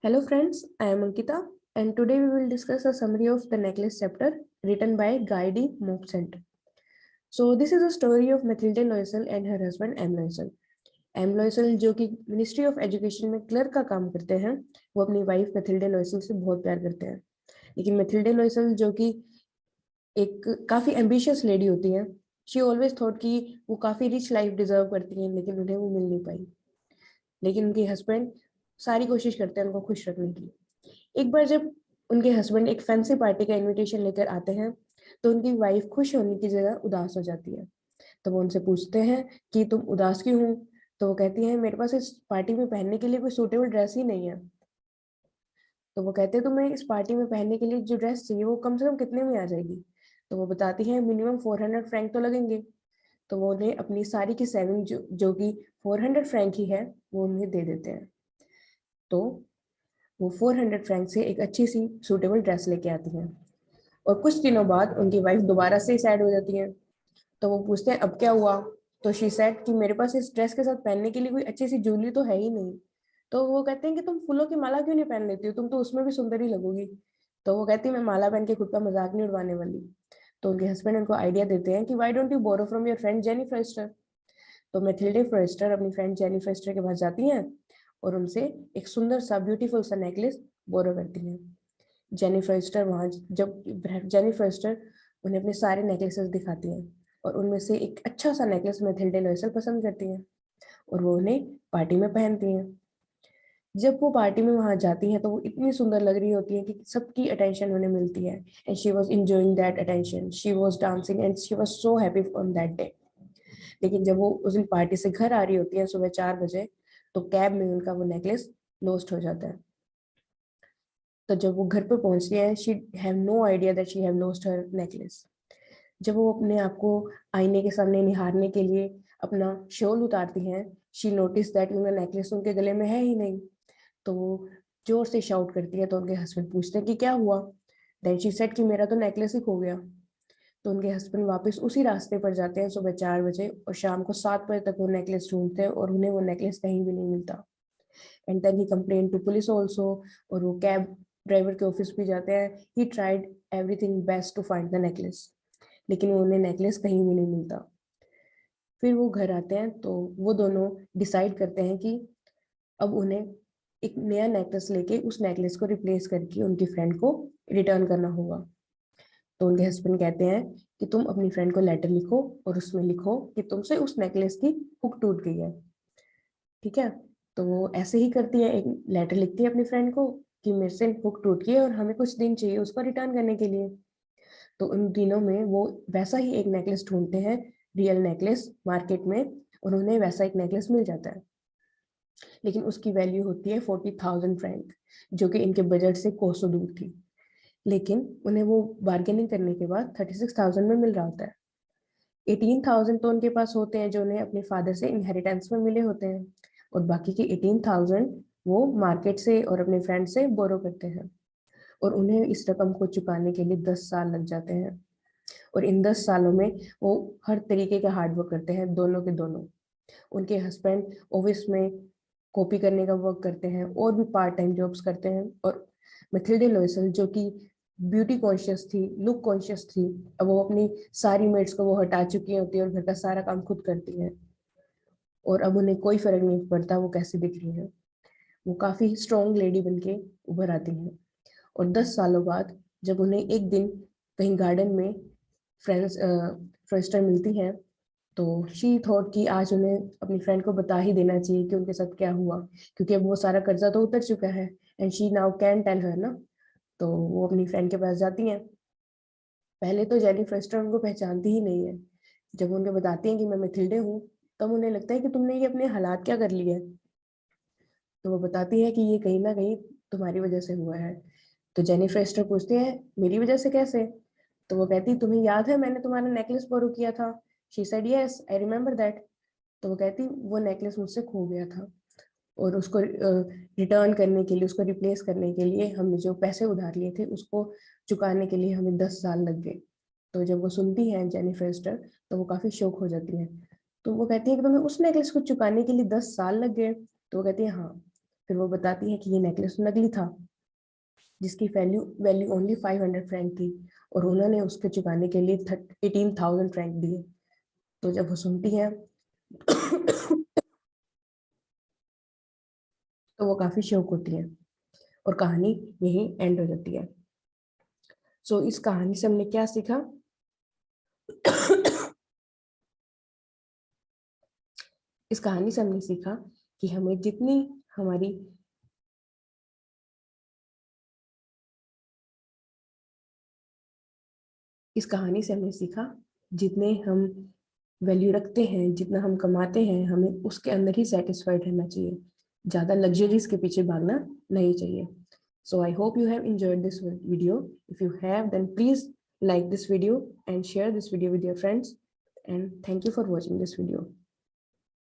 Hello friends, I am Ankita and today we will discuss a summary of the necklace chapter written by Guy D. Mopsant. So this is a story of Mathilde Loisel and her husband M. Loisel. M. Loisel जो कि ministry of education में clerk का काम करते हैं, वो अपनी wife Mathilde लॉयसल से बहुत प्यार करते हैं। लेकिन मैथिल्डे लॉयसल जो कि एक काफी एम्बिशियस लेडी होती है, शी ऑलवेज थॉट कि वो काफी रिच लाइफ डिजर्व करती हैं, लेकिन उन्हें वो मिल नहीं पाई। लेकिन उनके हस्बैंड सारी कोशिश करते हैं उनको खुश रखने की। एक बार जब उनके हस्बैंड एक फैंसी पार्टी का इनविटेशन लेकर आते हैं, तो उनकी वाइफ खुश होने की जगह उदास हो जाती है। तो वो उनसे पूछते हैं कि तुम उदास क्यों हो? तो वो कहती है मेरे पास इस पार्टी में पहनने के लिए कोई सूटेबल ड्रेस ही नहीं है। तो वो कहते हैं तुम्हें इस पार्टी में पहनने के लिए जो ड्रेस चाहिए वो कम से कम कितने में आ जाएगी? तो वो बताती है मिनिमम 400 फ्रैंक तो लगेंगे। तो वो उन्हें अपनी सारी की सेविंग जो कि 400 फ्रैंक ही है, वो उन्हें दे देते हैं। तो वो 400 फ्रैंक से एक अच्छी सी सूटेबल ड्रेस लेके आती हैं। और कुछ दिनों बाद उनकी वाइफ दोबारा से सैड हो जाती है। तो वो पूछते हैं अब क्या हुआ? तो शी सेड कि मेरे पास इस ड्रेस के साथ पहनने के लिए कोई अच्छी सी ज्वेलरी तो है ही नहीं। तो वो कहते हैं कि तुम फूलों की माला क्यों नहीं पहन लेती हो, तुम तो उसमें भी सुंदर ही लगोगी। तो वो कहती है मैं माला पहन के खुद का मजाक नहीं उड़वाने वाली। तो उनके हस्बैंड उनको आइडिया देते हैं कि why don't you borrow from your friend Jeanne Forestier. तो मैथिल्डे फ्रेस्टर अपनी फ्रेंड जेनी फ्रेस्टर के पास जाती हैं और उनसे एक सुंदर सा ब्यूटीफुल सा नेकलेस बोरो करती हैं। जेनिफर स्टर वहाँ जब जेनिफर स्टर उन्हें अपने सारे नेकलेसेस दिखाती हैं और उनमें से एक अच्छा सा नेकलेस मैथिल्डे लॉयसल पसंद करती हैं और वो उन्हें पार्टी में पहनती हैं। जब वो पार्टी में वहां जाती हैं तो वो इतनी सुंदर लग रही होती है कि सबकी अटेंशन उन्हें मिलती है and she was enjoying that attention, she was dancing and she was so happy on that day. लेकिन जब वो उस दिन पार्टी से घर आ रही होती है सुबह 4 बजे, तो कैब में उनका वो नेकलेस लॉस्ट हो जाता है। तो जब वो घर पर पहुंचती है, she have no idea that she have lost her necklace. जब वो अपने आप को आईने के सामने निहारने के लिए अपना शॉल उतारती हैं, शी नोटिस दैट उनका नेकलेस उनके गले में है ही नहीं। तो वो जोर से शाउट करती है। तो उनके हस्बैंड पूछते हैं कि क्या हुआ? देन शी सेड कि मेरा तो नेकलेस ही खो गया। तो उनके हस्बैंड वापस उसी रास्ते पर जाते हैं सुबह 4 बजे और शाम को 7 बजे तक वो नेकलेस ढूंढते हैं और उन्हें वो नेकलेस कहीं भी नहीं मिलता। And then he complain to police also. और वो कैब ड्राइवर के ऑफिस भी जाते हैं। He tried everything best to find the necklace, लेकिन उन्हें नेकलेस कहीं भी नहीं मिलता। फिर वो घर आते हैं तो वो दोनों डिसाइड करते हैं कि अब उन्हें एक नया नेकलेस लेके उस नेकलेस को रिप्लेस करके उनकी फ्रेंड को रिटर्न करना होगा। तो उनके हस्बैंड कहते हैं कि तुम अपनी फ्रेंड को लेटर लिखो और उसमें लिखो कि तुमसे उस नेकलेस की हुक टूट गई है। ठीक है। तो वो ऐसे ही करती है, एक लेटर लिखती है अपनी फ्रेंड को कि मेरे से हुक टूट गई है और हमें कुछ दिन चाहिए उसको रिटर्न करने के लिए। तो उन दिनों में वो वैसा ही एक नेकलेस ढूंढते हैं, रियल नेकलेस मार्केट में। और उन्हें वैसा एक नेकलेस मिल जाता है, लेकिन उसकी वैल्यू होती है 40,000 फ्रैंक, जो कि इनके बजट से कोसों दूर थी। लेकिन उन्हें वो बार्गेनिंग करने के बाद 36,000 में मिल रहा होता है। 18,000 तो उनके पास होते हैं जो उन्हें अपने फादर से इनहेरिटेंस में मिले होते हैं, और बाकी के 18,000 वो मार्केट से और अपने फ्रेंड से बोरो करते हैं। और उन्हें इस रकम को चुकाने के लिए 10 साल लग जाते हैं। और इन 10 सालों में वो हर तरीके का हार्ड वर्क करते हैं, दोनों के दोनों। उनके हस्बैंड ऑफिस में कॉपी करने का वर्क करते हैं और भी पार्ट टाइम जॉब्स करते हैं। और मैथिल्डे लॉयसल जो कि ब्यूटी कॉन्शियस थी, लुक कॉन्शियस थी, अब वो अपनी सारी मेड्स को वो हटा चुकी होती है और घर का सारा काम खुद करती हैं। और अब उन्हें कोई फर्क नहीं पड़ता वो कैसी दिख रही है, वो काफी स्ट्रॉन्ग लेडी बनके उभर आती हैं। और 10 सालों बाद जब उन्हें एक दिन कहीं गार्डन में फ्रेंड्स फ्रेस्टर मिलती हैं, तो शी थॉट कि आज उन्हें अपनी फ्रेंड को बता ही देना चाहिए कि उनके साथ क्या हुआ, क्योंकि अब वो सारा कर्जा तो उतर चुका है and she now can tell her ना। तो वो अपनी फ्रेंड के पास जाती हैं। पहले तो जेनी फ्रेस्टर उनको पहचानती ही नहीं है। जब वो उनको बताती हैं कि मैं मैथिल्डे हूँ, तब उन्हें लगता है कि तुमने ये अपने हालात क्या कर लिए। तो वो बताती है कि ये कहीं ना कहीं तुम्हारी वजह से हुआ है। तो जेनी फ्रेस्टर पूछती है मेरी वजह से कैसे? तो वो कहती तुम्हें याद है मैंने तुम्हारा नेकलेस बोरो किया था? She said yes I remember that. तो वो कहती वो नेकलेस मुझसे खो गया था और उसको रिटर्न करने के लिए, उसको रिप्लेस करने के लिए हमने जो पैसे उधार लिए थे उसको चुकाने के लिए हमें 10 साल लग गए। तो जब वो सुनती है जेनिफर स्टर, तो वो काफी शौक हो जाती है। तो वो कहती है कि तुम्हें उस नेकलेस को चुकाने के लिए 10 साल लग गए? तो वो कहती है हाँ। फिर वो बताती है कि ये नेकलेस नकली था, जिसकी वैल्यू वैल्यू ओनली 500 फ्रैंक थी, और उन्होंने उसके चुकाने के लिए 18,000 फ्रैंक दिए। तो जब वो सुनती है तो वो काफी शौक होती है, और कहानी यही एंड हो जाती है। सो इस कहानी से हमने क्या सीखा? इस कहानी से हमने सीखा कि हमें जितनी हमारी इस कहानी से हमने सीखा जितने हम वैल्यू रखते हैं, जितना हम कमाते हैं, हमें उसके अंदर ही सेटिस्फाइड रहना चाहिए, ज़्यादा लग्जरीज के पीछे भागना नहीं चाहिए। So I hope you have enjoyed this video. If you have, then please like this video and share this video with your friends, and thank you for watching this video.